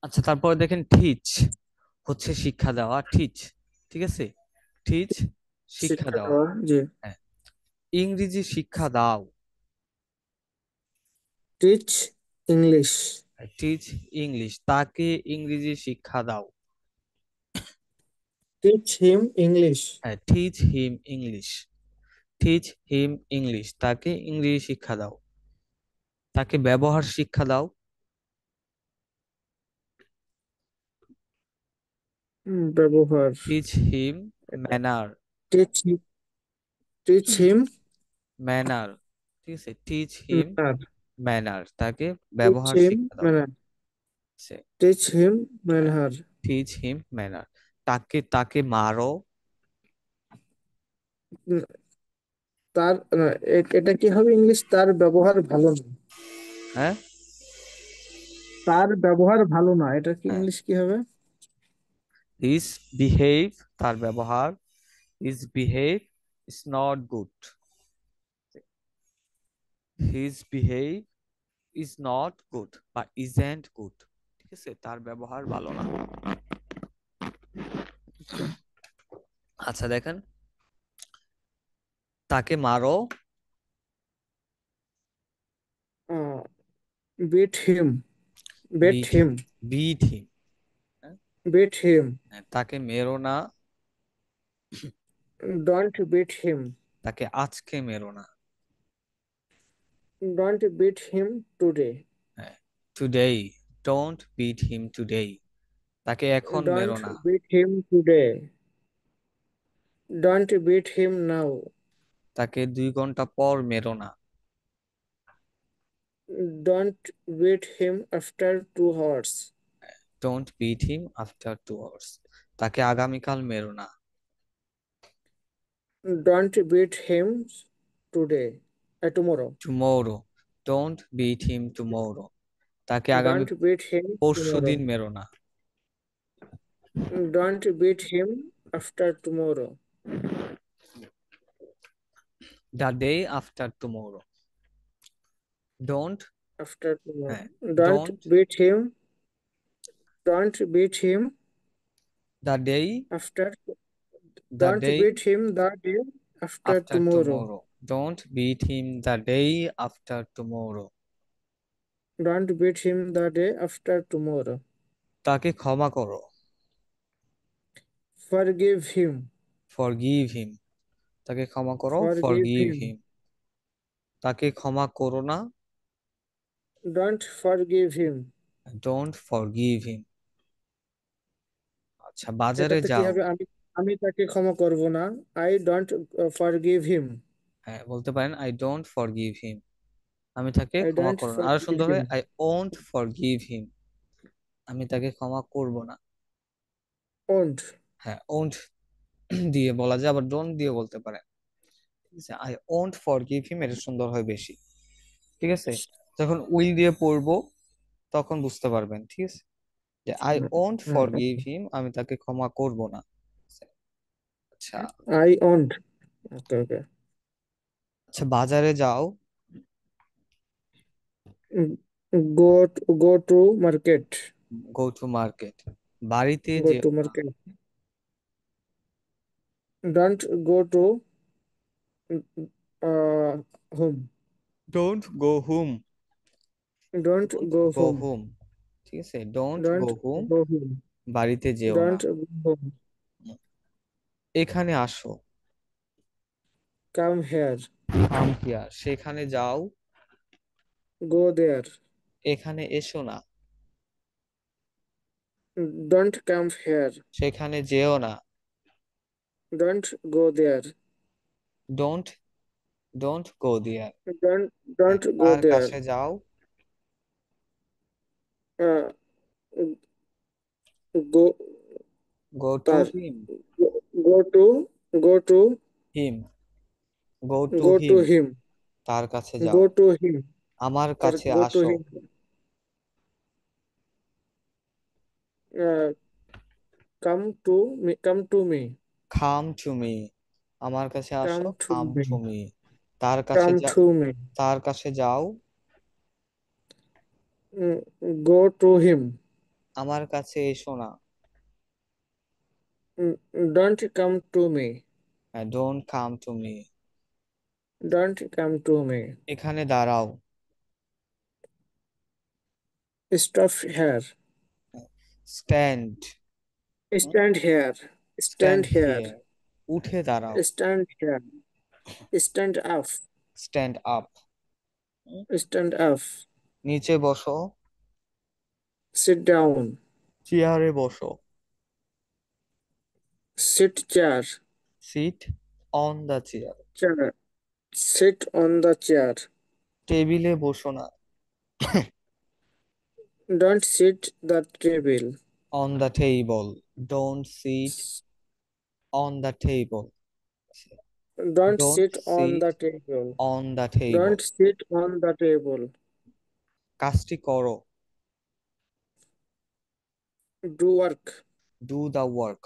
আচ্ছা, তারপরে দেখেন টিচ হচ্ছে শিক্ষা দেওয়া। টিচ, ঠিক আছে, টিচ শিক্ষা শিক্ষা দেওয়া। দেওয়া, জি। হ্যাঁ, ইংরেজি শিক্ষা দাও। Teach English. টিচ ইংলিশ, তাকে ইংরেজি শিক্ষা দাও। Teach him English. হ্যাঁ, teach him English, teach him English, তাকে ইংরেজি শিক্ষা দাও। তাকে ব্যবহার শিক্ষা দাও। ব্যবহার। Teach him manner. Teach teach him manner, ঠিক আছে, টিচ হিম ম্যানার। ম্যানার, তাকে টিচ ব্যবহার হিম শিক্ষা দাও। Manner. Teach him manner. Teach him manner. তাকে তাকে মারো। তার না, এটা কি হবে ইংলিশ? তার ব্যবহার ভালো না। হ্যাঁ, তার ব্যবহার ভালো না, এটা কি হ্যাঁ, ইংলিশ কি হবে? হিজ বিহেভ, তার ব্যবহার, his behave is not good. His behave is not good বা ইজেন্ট গুড, ঠিক আছে, তার ব্যবহার ভালো না। আচ্ছা। আচ্ছা দেখেন, তাকে মারো। Beat him. Beat beat, him. Beat him. Beat him. তাকে মেরো না। Don't beat him. তাকে আজকে মেরো না। Don't beat him today. Today, don't beat him today, তাকে এখন মেরো ডোন্ট না। Beat him today. Don't beat him now. তাকে 2 ঘন্টা পর মেরো না। Don't beat him after 2 hours। Don't beat him after 2 hours, তাকে আগামীকাল মেরো না। Don't beat him today, tomorrow. Tomorrow, don't beat him tomorrow, তাকে আগামী ডোন্ট বিট হিম পরশু টুমোরো। দিন মেরো না। Don't beat him after tomorrow. The day after tomorrow. Don't, after tomorrow. হ্যাঁ, don't don't, beat him. Don't beat him the day, after. The don't day beat him the day after after tomorrow. Tomorrow, don't beat him the day after tomorrow, don't beat him the day after tomorrow. তাকে ক্ষমা করো। Forgive হিম। Forgive হিম, তাকে ক্ষমা করো, forgive forgive হিম। হিম, তাকে ক্ষমা করো না। Don't forgive him. Don't forgive হিম। আচ্ছা, বাজারে এটাতে কি যাও। হবে? আমি আমি তাকে ক্ষমা করব না। আই ডোন্ট ফরগিভ হিম। হ্যাঁ, বলতে পারেন আই ডোন্ট ফরগিভ হিম, আমি তাকে আই ক্ষমা ডোন্ট করব না। আরো ফরগিভ সুন্দর হিম। হয় আই ওন্ট ফরগিভ হিম, আমি তাকে ক্ষমা করব না। ওন্ট। হ্যাঁ, ওন্ট দিয়ে বলা যায়, আবার ডোন্ট দিয়ে বলতে পারেন। ঠিক আছে, আই ওন্ট ফরগিভ হিম, এটা সুন্দর হয় বেশি। ঠিক আছে, যখন উইল দিয়ে পড়বো তখন বুঝতে পারবেন। ঠিক আছে, যে আই ওন্ট ফরগিভ হিম, আমি তাকে ক্ষমা করব না। আচ্ছা। I won't. Okay okay. আচ্ছা, বাজারে যাও। Go go to market. Go to market, বাড়িতে গো যেও টু না। Market. Don't go to home. Don't go home, don't don't go go home. Home, ঠিক আছে, don't don't go home, go home. বাড়িতে যেও না। Don't go home. এখানে আসো। Come here. কাম হিয়ার, সেখানে যাও। গো দেয়ার। এখানে এসো না। Don't come here. সেখানে যেও না। Don't go there. Don't, don't go there. Don't don't go তার দেয়ার। কাছে যাও। গো গো টু তার। Him. Go to go to him, go to go to him, him. তার কাছে গো যাও। To him. আমার তার কাছে গো টু আসো। Him. Come to me. Come to me. Come to me, আমার কাছে কাম আসো, টু খাম মি। টু মি, তার কাছে কাম যা, টু মি। তার কাছে যাও। Go to him. আমার কাছে এসো না। Don't come to me. Don't come to me. Don't come to me. এখানে দাঁড়াও। Stop here. Stand. Stand here. Stand Stand here. Here. উঠে দাঁড়াও। Stand here. Stand up. Stand up. Stand up. নিচে বসো। Sit down. চেয়ারে বসো। Sit chair. Sit on the chair. Chair. Sit on the chair. টেবিলে বসো না। Don't sit the table. On the table. Don't sit on the table. Don't don't sit on sit the table. On the table. Don't sit on the table. কাজটি করো। Do work. Do the work.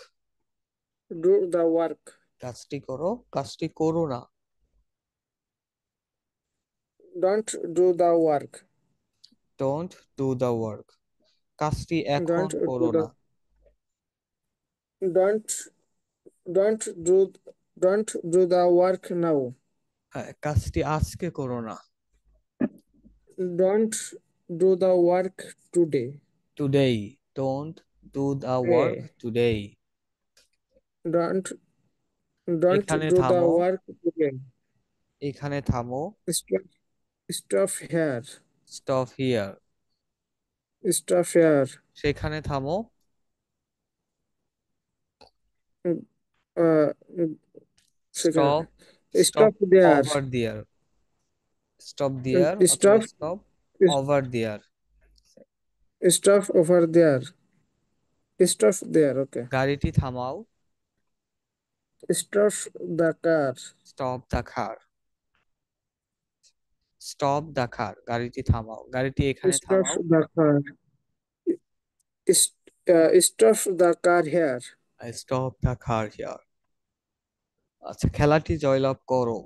Do the work. কাজটি করো, কাজটি করো না। Don't do the work. Don't do the work. কাজটি এখন Don't do করো না। the don't don't do don't do the work now. হ্যাঁ, কাজটি আজকে করো না। Don't do the work today. Today. Don't do the work Hey, today. don't don't এখানে do the থামো। work today. এখানে থামো। Stop stop here. Stop here. Stop here. সেখানে থামো। Uh, সেখানে stop. Stop stop there. Over দিয়ার। Stop দিয়ার অথবা Stop স্টপ ওভার দিয়ার। stop over there. Stop there. Okay. গাড়িটি থামাও। Stop the car. Stop the car. Stop the car, গাড়িটি থামাও, গাড়িটি এখানে Stop থামাও। the car. Stop the car here. Stop the car here. আচ্ছা, খেলাটি জয়লাভ করো।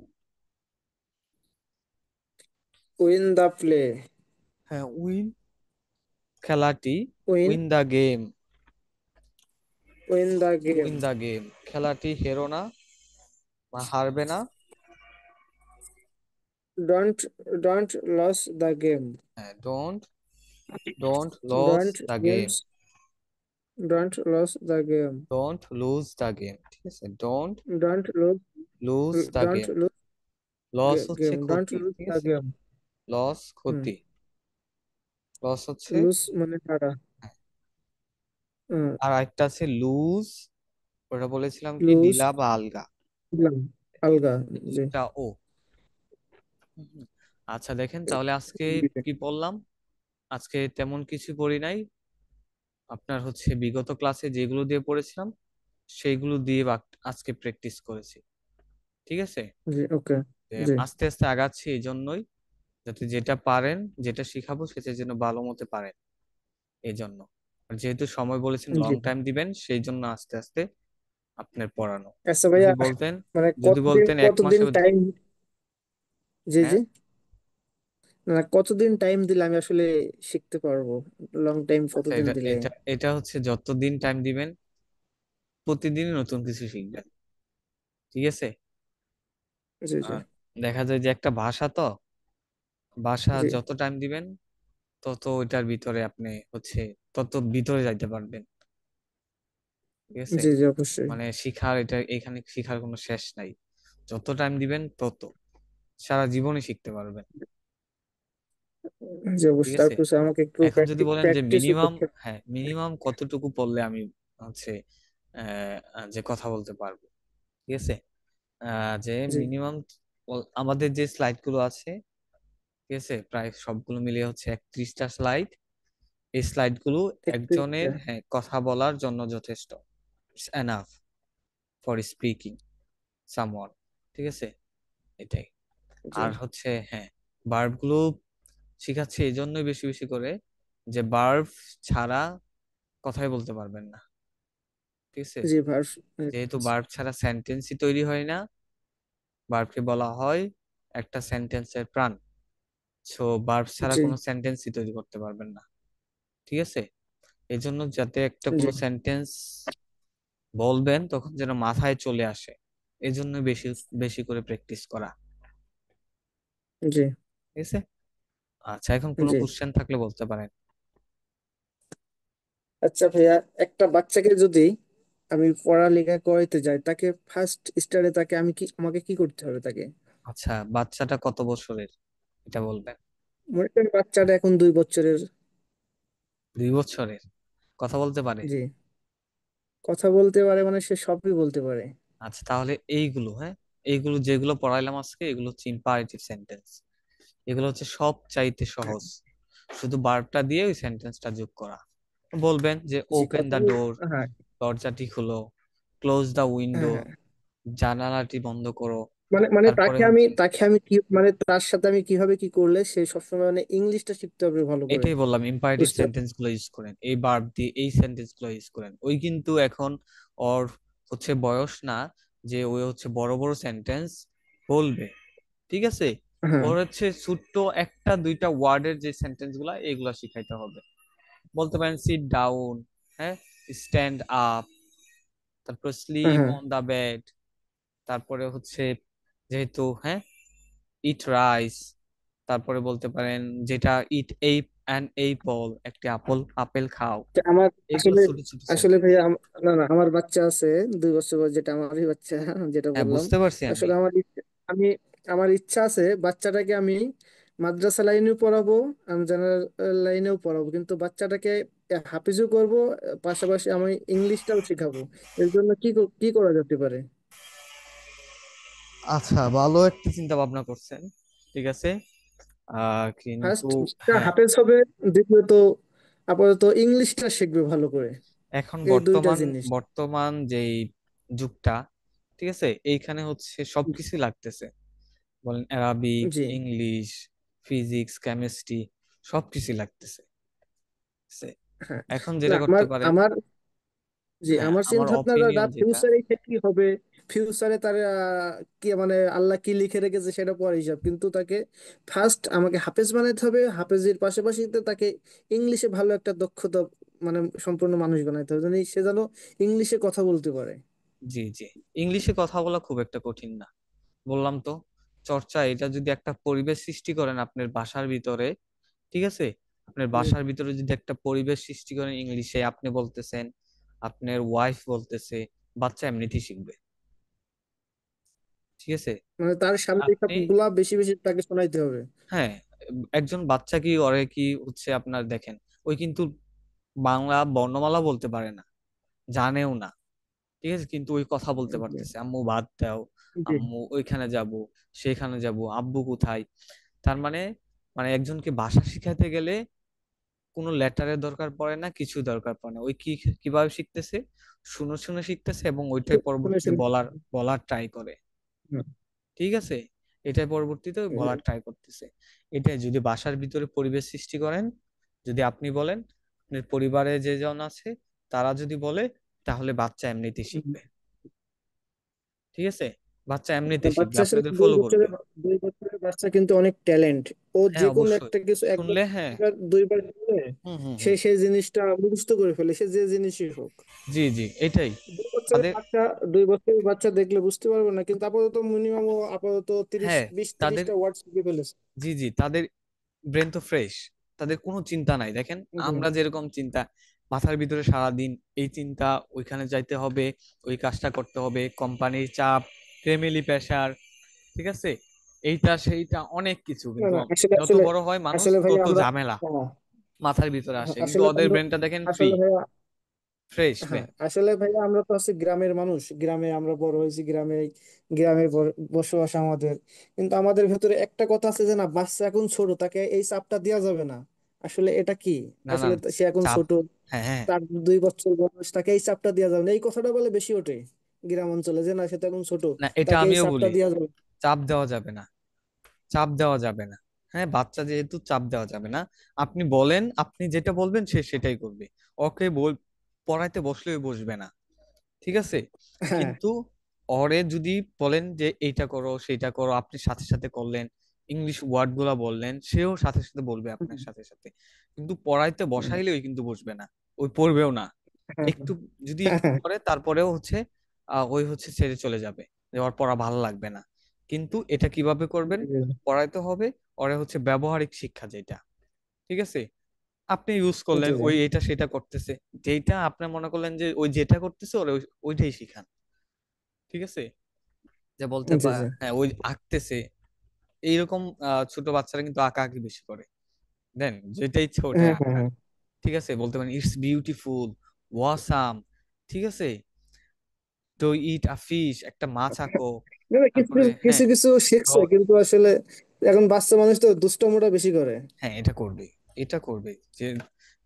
Win the play. হ্যাঁ, উইন। খেলাটি। Win win the game. win the win game. The game, খেলাটি হেরো না বা হারবে না। Don't don't lose the game. হ্যাঁ, don't don't loss Don't the game. games don't lose the game. Don't lose the game, ঠিক আছে। Don't Don't lose lose the don't game. lose loss হচ্ছে game. Don't ক্ষতি, lose ঠিক the আছে। game. Loss Hmm. ক্ষতি। Loss হচ্ছে। Lose মানে হারা। আর একটা আছে লুজ। ওটা বলেছিলাম কি, লুজ নীলা বা আলগা। আলগা। জি দুটা ও। হুম। আচ্ছা দেখেন তাহলে আজকে কি পড়লাম। আজকে তেমন কিছু পড়ি নাই। আপনার হচ্ছে বিগত ক্লাসে যেগুলো দিয়ে পড়েছিলাম সেইগুলো দিয়ে আজকে প্র্যাকটিস করেছি, ঠিক আছে। জি ওকে। যে জি আস্তে আস্তে আগাচ্ছি এই জন্যই, যাতে যেটা পারেন, যেটা শিখাবো সেটা যেন ভালো মতো পারেন, এই জন্য। আর যেহেতু সময় বলেছেন লং জি টাইম দিবেন, সেই জন্য আস্তে আস্তে আপনার পড়ানো। আচ্ছা যদি ভাইয়া, বলতেন, মানে যদি বলতেন এক কতদিন মাসে। টাইম? জি হ্যাঁ, জি, না কতদিন টাইম দিলে আমি আসলে শিখতে পারবো? লং টাইম আচ্ছা, কতদিন এটা দিলে? এটা এটা হচ্ছে যতদিন টাইম দিবেন প্রতিদিনই নতুন কিছু শিখবেন, ঠিক আছে। জি জি আর দেখা যায় যে একটা ভাষা তো, ভাষা জি যত টাইম দিবেন তত ওইটার ভিতরে আপনি হচ্ছে তত ভিতরে যাইতে পারবেন, ঠিক আছে। জি জি অবশ্যই। মানে শিখার, এটা এখানে শিখার কোনো শেষ নাই। যত টাইম দিবেন তত সারা জীবনই শিখতে পারবেন, জি ঠিক অবশ্যই, আছে। তারপর আমাকে একটু এখন যদি বলেন যে প্র্যাকটিসও মিনিমাম, করতে। হ্যাঁ মিনিমাম কতটুকু পড়লে আমি হচ্ছে যে কথা বলতে পারবো, ঠিক আছে। যে জি মিনিমাম আমাদের যে স্লাইড গুলো আছে, ঠিক আছে, প্রায় সবগুলো মিলিয়ে হচ্ছে 31টা স্লাইড। এই স্লাইড গুলো একজনের, 31টা। হ্যাঁ, কথা বলার জন্য যথেষ্ট। It's enough for speaking someone, ঠিক আছে, এটাই। জি আর হচ্ছে হ্যাঁ, ভার্ব গুলো শিখাচ্ছে এই জন্যই বেশি বেশি করে, যে ভার্ব ছাড়া কথাই বলতে পারবেন না, ঠিক আছে। জি ভার্স। যেহেতু ভার্ব ছাড়া সেন্টেন্সই তৈরি হয় না, ভার্বকে বলা হয় একটা সেন্টেন্সের প্রাণ। সো ভার্ব ছাড়া জি কোনো সেন্টেন্সই তৈরি করতে পারবেন না, ঠিক আছে। এই জন্য যাতে একটা জি কোনো সেন্টেন্স বলবেন তখন যেন মাথায় চলে আসে, এই জন্য বেশি বেশি করে প্র্যাকটিস করা। জি ঠিক আছে। আচ্ছা, এখন কোনো জি। কোশ্চেন থাকলে বলতে পারেন। আচ্ছা ভাইয়া, একটা বাচ্চাকে যদি আমি পড়ালেখা করাইতে যাই, তাকে ফার্স্ট স্টারে তাকে আমি কি, আমাকে কি করতে হবে তাকে? আচ্ছা, বাচ্চাটা কত বছরের এটা বলবেন? মনে করেন বাচ্চাটা এখন 2 বছরের। 2 বছরের, কথা বলতে পারে? জি, কথা বলতে পারে মানে সে সবই বলতে পারে। আচ্ছা, তাহলে এইগুলো, হ্যাঁ, এইগুলো যেগুলো পড়াইলাম আজকে এগুলো হচ্ছে ইম্পারেটিভ সেন্টেন্স। এগুলো হচ্ছে সব চাইতে সহজ, শুধু বার্বটা দিয়ে ওই সেন্টেন্সটা যোগ করা। বলবেন যে জি, ওপেন কথা দা বল। ডোর, হ্যাঁ দরজাটি খুলো, ক্লোজ দা হ্যাঁ উইন্ডো, হ্যাঁ। জানালাটি বন্ধ করো। মানে মানে তারপরে তাকে আমি হচ্ছে, তাকে আমি কি, মানে তার সাথে আমি কিভাবে কি করলে সে সবসময় মানে ইংলিশটা শিখতে হবে ভালো করে। এটাই বললাম, ইম্পারেটিভ বুঝতে সেন্টেন্স গুলো ইউজ করেন, এই ভার্ব দিয়ে এই সেন্টেন্স গুলো ইউজ করেন। ওই কিন্তু এখন ওর হচ্ছে বয়স না যে ওই হচ্ছে বড় বড় সেন্টেন্স বলবে, ঠিক আছে। হ্যাঁ ওর হচ্ছে ছোট্ট একটা দুইটা ওয়ার্ডের যে সেন্টেন্স গুলা এগুলা শিখাইতে হবে। বলতে পারেন সিট ডাউন, হ্যাঁ, স্ট্যান্ড আপ, তারপর স্লিপ হ্যাঁ। অন দা বেড, তারপরে হচ্ছে যেহেতু, হ্যাঁ, ইট রাইস, তারপরে বলতে পারেন যেটা ইট এই অ্যান এইপল, একটি আপেল আপেল খাও। যে আমার এগুলো আসলে, ছোট ছোট আসলে সেন্টেন্স। ভাইয়া না না, আমার বাচ্চা আছে 2 বছর বয়স, যেটা আমারই বাচ্চা, যেটা হ্যাঁ, বললাম। বুঝতে পারছি আমি। আসলে আমি আমার ইচ্ছা আছে বাচ্চাটাকে আমি মাদ্রাসা লাইনেও পড়াবো, আমি জেনারেল লাইনেও পড়াবো, কিন্তু বাচ্চাটাকে হাফিজও করব, পাশাপাশি আমি ইংলিশটাও শেখাবো। এর জন্য কি করা যেতে পারে? আচ্ছা, ভালো একটা চিন্তা ভাবনা করছেন, ঠিক আছে। কিন্তু ফার্স্ট হ্যাঁ, হাফেজ হবে, দ্বিতীয়ত আপাতত ইংলিশটা শিখবে ভালো করে। এখন এই দুইটা বর্তমান জিনিস। বর্তমান যেই যুগটা, ঠিক আছে, এইখানে হচ্ছে সবকিছু লাগতেছে। বলেন অ্যারাবিক, জি ইংলিশ, ফিজিক্স, কেমিস্ট্রি, সবকিছু লাগতেছে, ঠিক আছে? হ্যাঁ। এখন না যেটা করতে আমার পারেন, আমার জি, হ্যাঁ, আমার আমার চিন্তা ভাবনা অপিনিয়ন যেটা, ফিউচারে কি হবে, ফিউচারে তার কি মানে আল্লাহ কি লিখে রেখেছে সেটা পরে হিসাব, কিন্তু তাকে ফার্স্ট আমাকে হাফেজ বানাইতে হবে, হাফেজের পাশাপাশি তাকে ইংলিশে ভালো একটা দক্ষতা, মানে সম্পূর্ণ মানুষ বানাইতে হবে, যেন সে যেন ইংলিশে কথা বলতে পারে। জি জি, ইংলিশে কথা বলা খুব একটা কঠিন না, বললাম তো। চর্চা, এটা যদি একটা পরিবেশ সৃষ্টি করেন আপনার বাসার ভিতরে, ঠিক আছে, আপনার জি। বাসার ভিতরে যদি একটা পরিবেশ সৃষ্টি করেন ইংলিশে, আপনি বলতেছেন, আপনার ওয়াইফ বলতেছে, বাচ্চা এমনিতেই শিখবে, ঠিক আছে। মানে তার সামনে আপনি, সবগুলা বেশি বেশি তাকে শোনাইতে হবে। হ্যাঁ, একজন বাচ্চা কি ওরে কি হচ্ছে আপনার দেখেন, ওই কিন্তু বাংলা বর্ণমালা বলতে পারে না, জানেও না, ঠিক আছে, কিন্তু ওই কথা বলতে জি পারতেছে, আম্মু ভাত দাও, জি। আম্মু ওইখানে যাব, সেখানে যাব, আব্বু কোথায়। তার মানে, মানে একজনকে ভাষা শিখাতে গেলে কোনো লেটারের দরকার পড়ে না, কিছু দরকার পড়ে না। ওই কি কিভাবে শিখতেছে, শুনে শুনে শিখতেছে এবং ওইটাই শুনে পরবর্তীতে শুনে। বলার বলার ট্রাই করে, হুম, ঠিক আছে। এটাই পরবর্তীতে হুম। বলার ট্রাই করতেছে। এটাই যদি বাসার ভিতরে পরিবেশ সৃষ্টি করেন, যদি আপনি বলেন, আপনার পরিবারে যে জন আছে তারা যদি বলে, তাহলে বাচ্চা এমনিতেই শিখবে, ঠিক আছে। বাচ্চা এমনিতেই শিখবে, বাচ্চা আসলে আপনাদের দুই ফলো করবে। বছরের 2 বছরের বাচ্চা কিন্তু অনেক ট্যালেন্ট। ও হ্যাঁ, যে কোনো অবশ্যই, একটা কিছু একবার শুনলে, হ্যাঁ। একবার দুইবার শুনলে হুম হুম সে হুম। সেই জিনিসটা মুখস্থ করে ফেলে, সে যে জিনিসই হোক। জি জি, এটাই 2 বছরের তাদের, বাচ্চা 2 বছরের বাচ্চা দেখলে বুঝতে পারবে না, কিন্তু আপাতত মিনিমাম আপাতত তিরিশ হ্যাঁ, বিশ তাদের, 30টা ওয়ার্ড শিখে ফেলেছে। জি জি, তাদের ব্রেন তো ফ্রেশ, তাদের কোনো চিন্তা নাই। দেখেন জি আমরা যেরকম চিন্তা মাথার ভিতরে সারাদিন, এই চিন্তা, ওইখানে যাইতে হবে, ওই কাজটা করতে হবে, কোম্পানির চাপ, ফ্যামিলি প্রেশার, ঠিক আছে, এইটা সেইটা অনেক কিছু, না কিন্তু না, আসলে যত আসলে বড় হয় মানুষ আসলে ভাই তত আমরা, ঝামেলা হ্যাঁ, মাথার ভিতরে আসে, কিন্তু আসলে ওদের আমরা, ব্রেনটা দেখেন ফ্রি, আসলে ভাইয়া, ফ্রেশ হ্যাঁ ব্রেন। আসলে ভাইয়া আমরা তো আছি গ্রামের মানুষ, গ্রামে আমরা বড় হয়েছি, গ্রামে, গ্রামে বসবাস আমাদের। কিন্তু আমাদের ভেতরে একটা কথা আছে যে না, বাচ্চা এখন ছোট, তাকে এই চাপটা দেওয়া যাবে না। আসলে এটা কি, না না, আসলে সে এখন চাপ, ছোট, হ্যাঁ হ্যাঁ, তার 2 বছর বয়স, তাকে এই চাপটা দেওয়া যাবে না, এই কথাটা বলে বেশি ওঠে গ্রাম অঞ্চলে, যে না সে তো এখন ছোট, না এটা তাকে এই আমিও চাপটা বলি, দেওয়া যাবে না। চাপ দেওয়া যাবে না, চাপ দেওয়া যাবে না, হ্যাঁ, বাচ্চা যেহেতু চাপ দেওয়া যাবে না। আপনি বলেন, আপনি যেটা বলবেন সে সেটাই করবে, ওকে পড়াইতে বসলেও বসবে না, ঠিক আছে। হ্যাঁ কিন্তু ওরে যদি বলেন যে এইটা করো সেইটা করো, আপনি সাথে সাথে করলেন, ইংলিশ ওয়ার্ড গুলা বললেন, সেও সাথে সাথে বলবে আপনার সাথে সাথে, কিন্তু পড়াইতে বসাইলেও কিন্তু বসবে না, ওই পড়বেও না। হ্যাঁ একটু যদি হ্যাঁ একটু হ্যাঁ, পড়ে তারপরেও হচ্ছে ওই হচ্ছে ছেড়ে চলে যাবে, যে ওর পড়া ভালো লাগবে না। কিন্তু এটা কিভাবে করবেন? জি জি পড়াইতে হবে ওরা হচ্ছে ব্যবহারিক শিক্ষা যেটা, ঠিক আছে? আপনি ইউজ জি করলেন, জি ওই এটা সেটা করতেছে, যেটা আপনি মনে করলেন যে ওই যেটা করতেছে ওরা ওইটাই শিখান, ঠিক আছে? যে বলতে জি জি। হ্যাঁ ওই আঁকতেছে এইরকম। ছোট বাচ্চারা কিন্তু আঁকাআঁকি বেশি করে, দেন যেটা ইচ্ছে ওটাই হ্যাঁ হ্যাঁ আঁকা, হ্যাঁ। ঠিক আছে? বলতে পারেন ইটস বিউটিফুল, ওয়াসাম, ঠিক আছে? তো ইট আ ফিশ, একটা মাছ আঁকো। না না, কিছু তারপরে কিছু হ্যাঁ, কিছু শিখছে ড্র- কিন্তু আসলে এখন বাচ্চা মানুষ তো দুষ্টমিটা বেশি করে। হ্যাঁ এটা করবে, এটা করবে। যে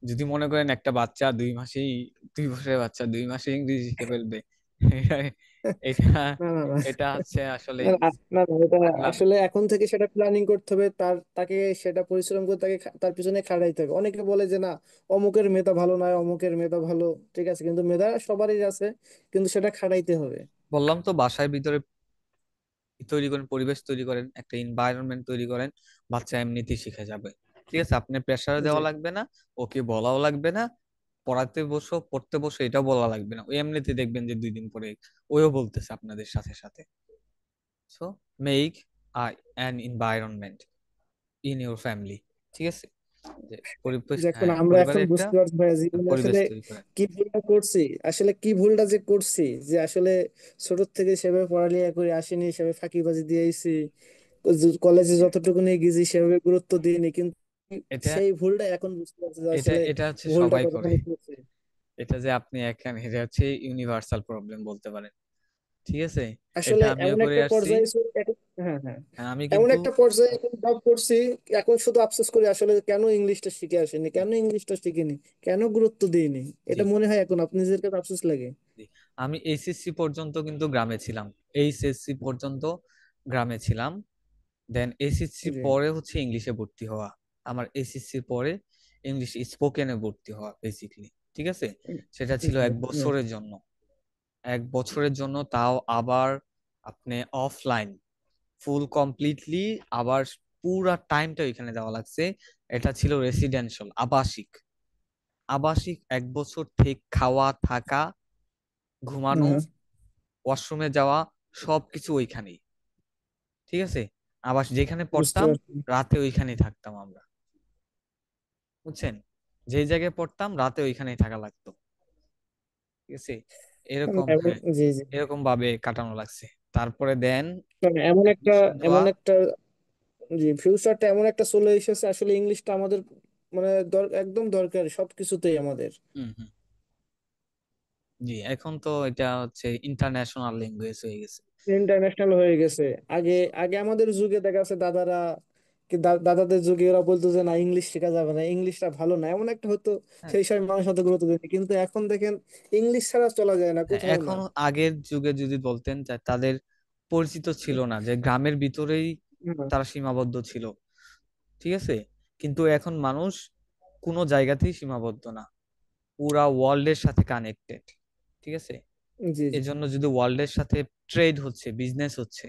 যদি মনে করেন একটা বাচ্চা 2 মাসেই, 2 বছরের বাচ্চা 2 মাসে ইংরেজি শিখে ফেলবে, এটা না না না এটা হচ্ছে আসলে না না না না, এটা পাগলামি। আসলে এখন থেকে সেটা প্ল্যানিং করতে হবে, তাকে সেটা পরিশ্রম করে তাকে তার পিছনে খাটাইতে হবে। অনেকে বলে যে না, অমুকের মেধা ভালো নয়, অমুকের মেধা ভালো, ঠিক আছে, কিন্তু মেধা সবারই আছে, কিন্তু সেটা খাটাইতে হবে। বললাম তো, বাসার ভিতরে তৈরি করেন, পরিবেশ তৈরি করেন, একটা এনভায়রনমেন্ট তৈরি করেন, বাচ্চা এমনিতেই শিখে যাবে, ঠিক আছে? আপনি প্রেসারে জি দেওয়া লাগবে না, ওকে বলাও লাগবে না, পড়াতে বসো পড়তে বসো এটাও বলা লাগবে না, ওই এমনিতে দেখবেন যে 2 দিন পরে ওইও বলতেছে আপনাদের সাথে সাথে। So make an environment in your family, ঠিক আছে? যে পরিবেশ, দেখুন হ্যাঁ আমরা পরিবারে এখন একটা বুঝতে পারছি ভাইয়া জীবনে পরিবেশ আসলে তৈরি করেন। কি ভুলটা করছি, আসলে কি ভুলটা যে করছি, যে আসলে ছোট থেকে সেভাবে পড়ালেখা করে আসিনি, সেভাবে ফাঁকিবাজি দিয়ে আইছি, কলেজে যতটুকু নিয়ে গেছি সেভাবে গুরুত্ব দিইনি, কিন্তু এটা সেই ভুলটা এখন বুঝতে পারছি যে এটা আসলে এটা হচ্ছে ভুলটা সবাই করে। কতখানি করছি। এটা যে আপনি এখানে, এটা হচ্ছে ইউনিভার্সাল প্রবলেম বলতে পারেন, ঠিক আছে? এটা আসলে আমিও এমন করে একটা আসছি। পর্যায়ে হ্যাঁ হ্যাঁ, হ্যাঁ, আমি এমন কিন্তু একটা পর্যায়ে এখন জব করছি, এখন শুধু আফসোস করি আসলে কেন ইংলিশটা শিখে আসেনি, কেন ইংলিশটা শিখিনি, কেন গুরুত্ব দিইনি। জি এটা মনে হয় এখন আপনি নিজের কাছে আফসোস লাগে। জি, আমি এইচএসসি পর্যন্ত কিন্তু গ্রামে ছিলাম, এইচএসসি পর্যন্ত গ্রামে ছিলাম। দেন এসএসসি জি পরে হচ্ছে ইংলিশে ভর্তি হওয়া, আমার এসএসসি পরে ইংলিশ স্পোকেনে ভর্তি হওয়া বেসিকলি, ঠিক আছে? সেটা ছিল জি 1 বছরের জন্য, 1 বছরের জন্য, তাও আবার আপনি অফলাইন, ফুল কমপ্লিটলি, আবার পুরা টাইমটা এখানে দেওয়া লাগছে। এটা ছিল রেসিডেন্সিয়াল, আবাসিক, আবাসিক 1 বছর থেকে খাওয়া থাকা, ঘুমানো, হ্যাঁ, ওয়াশরুমে যাওয়া, সবকিছু ওইখানেই, ঠিক আছে? আবার যেখানে বুঝতে পড়তাম পারছি। রাতে ওইখানেই থাকতাম আমরা, বুঝছেন? যে জায়গায় পড়তাম রাতে ওইখানেই থাকা লাগতো, ঠিক আছে? এরকম, এমন হ্যাঁ, জি জি, এরকম ভাবে কাটানো লাগছে। তারপরে দেন মানে এমন একটা অ্যাডমিশন এমন নেওয়া। একটা জি, ফিউচারটা এমন একটা চলে এসেছে, আসলে ইংলিশটা আমাদের মানে একদম দরকারি সবকিছুতেই আমাদের। হুম হুম, জি, এখন তো এটা হচ্ছে ইন্টারন্যাশনাল ল্যাঙ্গুয়েজ হয়ে গেছে। ইন্টারন্যাশনাল হয়ে গেছে। আগে আগে আমাদের যুগে দেখা যাচ্ছে দাদারা দাদাদের যুগে ওরা বলতো যে না, ইংলিশ শেখা যাবে না, ইংলিশটা ভালো না, এমন একটা হতো। হ্যাঁ সেই সময় মানুষ অত গুরুত্ব দেয়নি, কিন্তু এখন দেখেন ইংলিশ ছাড়া চলা যায় না হ্যাঁ, কোথাও না। এখন আগের যুগে যদি বলতেন যে তাদের পরিচিত ছিল না, যে গ্রামের ভিতরেই হুম, তারা সীমাবদ্ধ ছিল, ঠিক আছে? কিন্তু এখন মানুষ কোনো জায়গাতেই সীমাবদ্ধ না, পুরা ওয়ার্ল্ডের সাথে কানেক্টেড, ঠিক আছে? জি জি, এজন্য যদি ওয়ার্ল্ডের সাথে ট্রেড হচ্ছে, বিজনেস হচ্ছে,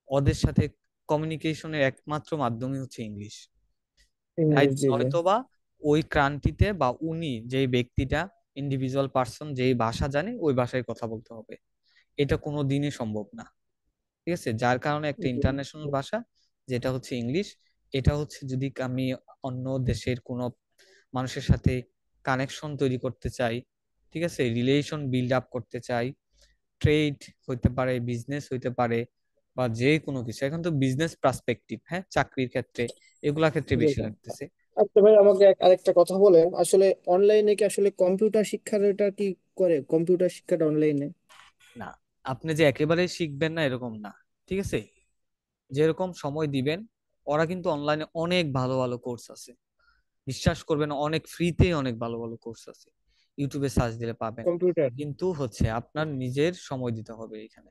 ওদের সাথে কমিউনিকেশনের একমাত্র মাধ্যমই হচ্ছে ইংলিশ। তাই ইংলিশ, জি জি। হয়তোবা ওই ক্রান্তিতে বা উনি যেই ব্যক্তিটা, ইন্ডিভিজুয়াল পার্সন যেই ভাষা জানে ওই ভাষায় কথা বলতে হবে, এটা কোনো দিনই সম্ভব না, ঠিক আছে? যার কারণে একটা জি, ইন্টারন্যাশনাল ভাষা যেটা হচ্ছে ইংলিশ, এটা হচ্ছে যদি আমি অন্য দেশের কোনো মানুষের সাথে কানেকশন তৈরি করতে চাই, ঠিক আছে, রিলেশন বিল্ড আপ করতে চাই, ট্রেড হইতে পারে, বিজনেস হইতে পারে, বা যে কোনো কিছু, এখন তো বিজনেস পার্সপেক্টিভ, হ্যাঁ, চাকরির ক্ষেত্রে এগুলা ক্ষেত্রে জি বেশি জি। লাগতেছে। আচ্ছা ভাই, আমাকে আরেকটা কথা বলেন, আসলে অনলাইনে কি আসলে কম্পিউটার শিক্ষাটা কি করে, কম্পিউটার শিক্ষাটা অনলাইনে? না, আপনি যে একেবারে শিখবেন না এরকম না, ঠিক আছে? যেরকম সময় দিবেন, ওরা কিন্তু অনলাইনে অনেক ভালো ভালো কোর্স আছে, বিশ্বাস করবেন, অনেক ফ্রিতে অনেক ভালো ভালো কোর্স আছে, ইউটিউবে সার্চ দিলে পাবেন। কম্পিউটার। কিন্তু হচ্ছে আপনার নিজের সময় দিতে হবে এখানে,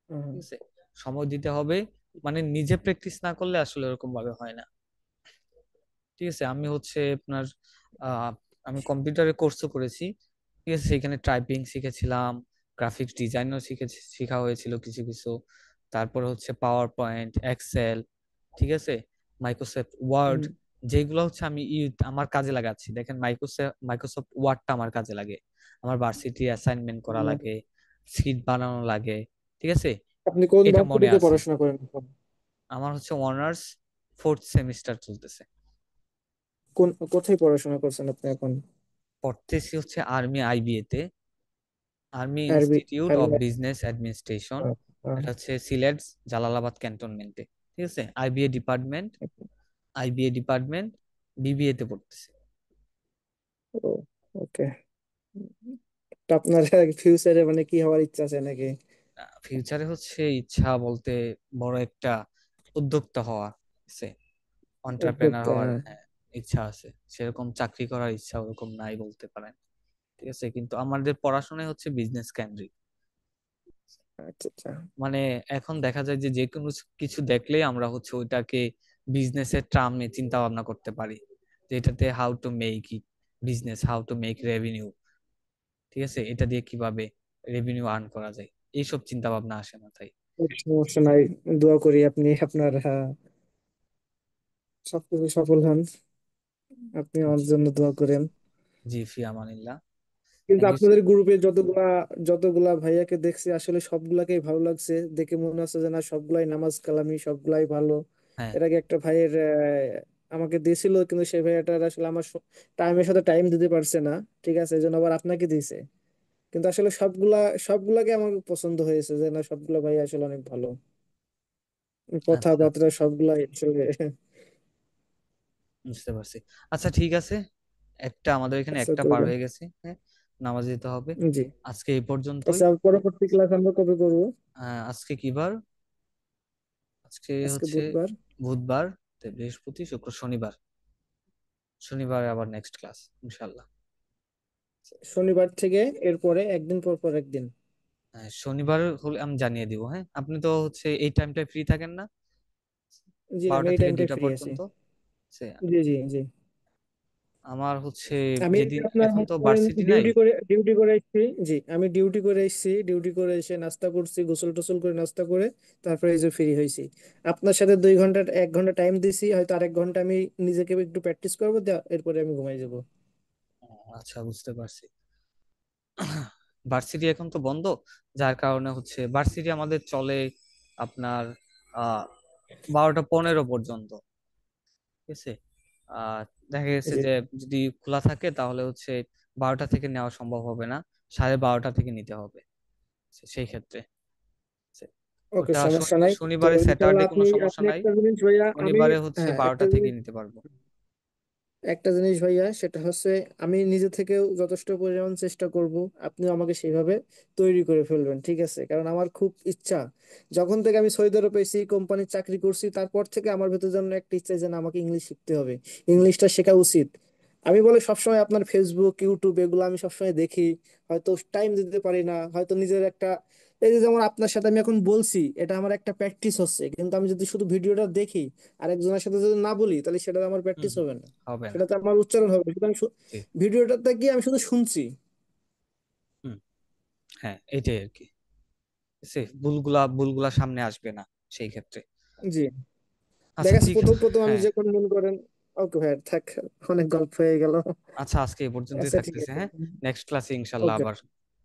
হুম, ঠিক আছে? সময় দিতে হবে, মানে নিজে প্র্যাকটিস না করলে আসলে এরকম ভাবে হয় না, ঠিক আছে? আমি হচ্ছে আপনার আহ, আমি কম্পিউটারে কোর্সও করেছি, ঠিক আছে? সেখানে টাইপিং শিখেছিলাম, গ্রাফিক্স ডিজাইনও শেখা হয়েছিল কিছু কিছু, তারপর হচ্ছে পাওয়ার পয়েন্ট, এক্সেল, ঠিক আছে, মাইক্রোসফট ওয়ার্ড, হুম, যেগুলো হচ্ছে আমি আমার কাজে লাগাচ্ছি। দেখেন মাইক্রোসফট ওয়ার্ডটা আমার কাজে লাগে, আমার ভার্সিটি অ্যাসাইনমেন্ট করা উম, লাগে, সিট বানানো লাগে, ঠিক আছে। আপনি কোন এটা মনে ভার্সিটিতে আছে। পড়াশোনা করেন এখন? আমার হচ্ছে অনার্স 4th সেমিস্টার চলতেছে। কোথায় পড়াশোনা করছেন আপনি এখন? পড়তেছি হচ্ছে আর্মি আইবিএ তে, আর্মি আরবি? ইনস্টিটিউট অফ আরবি? Business administration. আহ, আহ, এটা হচ্ছে সিলেট জালালাবাদ ক্যান্টনমেন্টে, ঠিক আছে। আইবিএ ডিপার্টমেন্ট বিবিএ তে পড়তেছি। ও, ওকে। তো আপনার ফিউচারে মানে কি হওয়ার ইচ্ছা আছে নাকি? ফিউচারে হচ্ছে ইচ্ছা বলতে বড় একটা উদ্যোক্তা হওয়া আছে, অন্টারপ্রেনার উদ্যোক্তা, হওয়ার, হ্যাঁ। হ্যাঁ, ইচ্ছা আছে। সেরকম চাকরি করার ইচ্ছা ওরকম নাই বলতে পারেন, ঠিক আছে। কিন্তু আমাদের পড়াশোনায় হচ্ছে বিজনেস কেন্দ্রিক। আচ্ছা, আচ্ছা। মানে এখন দেখা যায় যে যে কোনো কিছু দেখলেই আমরা হচ্ছে ওইটাকে বিজনেসের টার্মে চিন্তা ভাবনা করতে পারি, যে এটাতে how to make it business, how to make revenue, ঠিক আছে, এটা দিয়ে কিভাবে রেভিনিউ আর্ন করা যায়, এইসব চিন্তা ভাবনা আসে মাথায়। সমস্যা নাই। দোয়া করি আপনি আপনার সবকিছু সফল হন। আপনি আমার জি, জন্য দোয়া করেন। জি, ফি আমানিল্লাহ। কিন্তু থ্যাংক ইউ। আপনাদের গ্রুপে যতগুলা ভাইয়াকে দেখছি আসলে সবগুলাকেই ভালো লাগছে দেখে, মনে হচ্ছে যে না সবগুলাই নামাজ কালামি, সবগুলাই ভালো। হ্যাঁ, এর আগে একটা ভাইয়ের আমাকে দিয়েছিল, কিন্তু সেই ভাইয়াটার আসলে আমার টাইমের সাথে টাইম দিতে পারছে না। ঠিক আছে, এই জন্য আবার আপনাকে দিয়েছে। কিন্তু আসলে সবগুলাকে আমার পছন্দ হয়েছে, যে না সবগুলা ভাই আসলে অনেক ভালো। আচ্ছা, আচ্ছা, কথাবার্তা সবগুলাই আসলে বুঝতে পারছি। আচ্ছা, ঠিক আছে, আমাদের এখানে আচ্ছা একটা তো, পার হয়ে গেছে, হ্যাঁ, নামাজ দিতে হবে। জি। আজকে এই পর্যন্তই। আচ্ছা, পরবর্তী ক্লাস আমরা কবে করবো? আজকে কি বার? আজকে আজকে হচ্ছে বুধবার। বুধবার, বৃহস্পতি, শুক্র, শনিবার। শনিবারে আবার নেক্সট ক্লাস ইনশাল্লাহ। শনিবার থেকে এরপরে একদিন পর পর একদিন। হ্যাঁ, শনিবার হলে আমি জানিয়ে দিব। হ্যাঁ, আপনি তো হচ্ছে এই টাইমটায় ফ্রি থাকেন না, জি, আমি 12টা এই থেকে টাইমটাই 2টা ফ্রি আছি। পর্যন্ত। সে, জি, জি, জি। আমার হচ্ছে আমি যেদিন, আপনার এখন মনে তো করেন ভার্সিটি নাই। ডিউটি করে এসেছি। জি, আমি ডিউটি করে এসে নাস্তা করছি, গোসল টোসল করে নাস্তা করে তারপরে এই যে ফ্রি হয়েছি। আপনার সাথে 2 ঘন্টা 1 ঘন্টা টাইম দিছি, হয়তো আরেক ঘন্টা আমি নিজেকে একটু প্র্যাকটিস করবো, এরপরে আমি ঘুমাই যাবো। আচ্ছা, বুঝতে পারছি। ভার্সিটি এখন তো বন্ধ, যার কারণে হচ্ছে ভার্সিটি আমাদের চলে আপনার 12টা 15 পর্যন্ত, ঠিক আছে। আহ দেখা গেছে জি, যে যদি খোলা থাকে তাহলে হচ্ছে 12টা থেকে নেওয়া সম্ভব হবে না, 12:30 থেকে নিতে হবে। সেই ক্ষেত্রে ওকে, ওটা সমস্যা নাই। তো শনিবারে ইনশাল্লাহ স্যাটারডে কোনো আপনি সমস্যা আপনি নাই, একটা জিনিস ভাইয়া, আমি শনিবারে হচ্ছে হ্যাঁ একটা 12টা থেকে জিনিস নিতে পারবো। একটা জিনিস ভাইয়া, সেটা হচ্ছে আমি নিজে থেকেও যথেষ্ট পরিমাণ চেষ্টা করব। আপনিও আমাকে সেইভাবে তৈরি করে ফেলবেন, ঠিক আছে? কারণ আমার খুব ইচ্ছা, যখন থেকে আমি সৌদি আরবে এসি কোম্পানির চাকরি করছি তারপর থেকে আমার ভেতর জন্য একটা ইচ্ছা যে না, আমাকে ইংলিশ শিখতে হবে, ইংলিশটা শেখা উচিত। আমি বলে সবসময় আপনার ফেসবুক ইউটিউব এগুলো আমি সবসময় দেখি, হয়তো টাইম দিতে পারি না, হয়তো নিজের একটা, এই যে যেমন আপনার সাথে আমি এখন বলছি, এটা আমার একটা প্র্যাকটিস হচ্ছে। কিন্তু আমি যদি শুধু ভিডিওটা দেখি আর একজনের সাথে যদি না বলি, তাহলে সেটা আমার হুম, প্র্যাকটিস হুম, হবে না। হবে না। সেটাতে আমার উচ্চারণ হবে, শুধু আমি জি, ভিডিওটাতে গিয়ে আমি শুধু শুনছি। হুম, হ্যাঁ, এটাই আর কি। ভুলগুলা সামনে আসবে না সেই ক্ষেত্রে। জি। আচ্ছা, দেখাচ্ছি ঠিক প্রথম আছে, প্রথম আমি হ্যাঁ। যখন মনে করেন, ওকে ভাই থাক, অনেক গল্প হয়ে গেল। আচ্ছা, আজকে এই পর্যন্তই আচ্ছা, ঠিক থাকতেছে, আছে। হ্যাঁ। নেক্সট ক্লাসে ইনশাল্লাহ ওকে, আবার,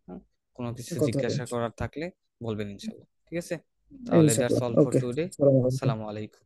হ্যাঁ, কোনো কিছু কথা হবে জিজ্ঞাসা করার থাকলে বলবেন ইনশাল্লাহ, ঠিক আছে। তাহলে দ্যাটস ইনশাল্লাহ। All for okay, today. আসসালামু আলাইকুম। আসসালামু আলাইকুম।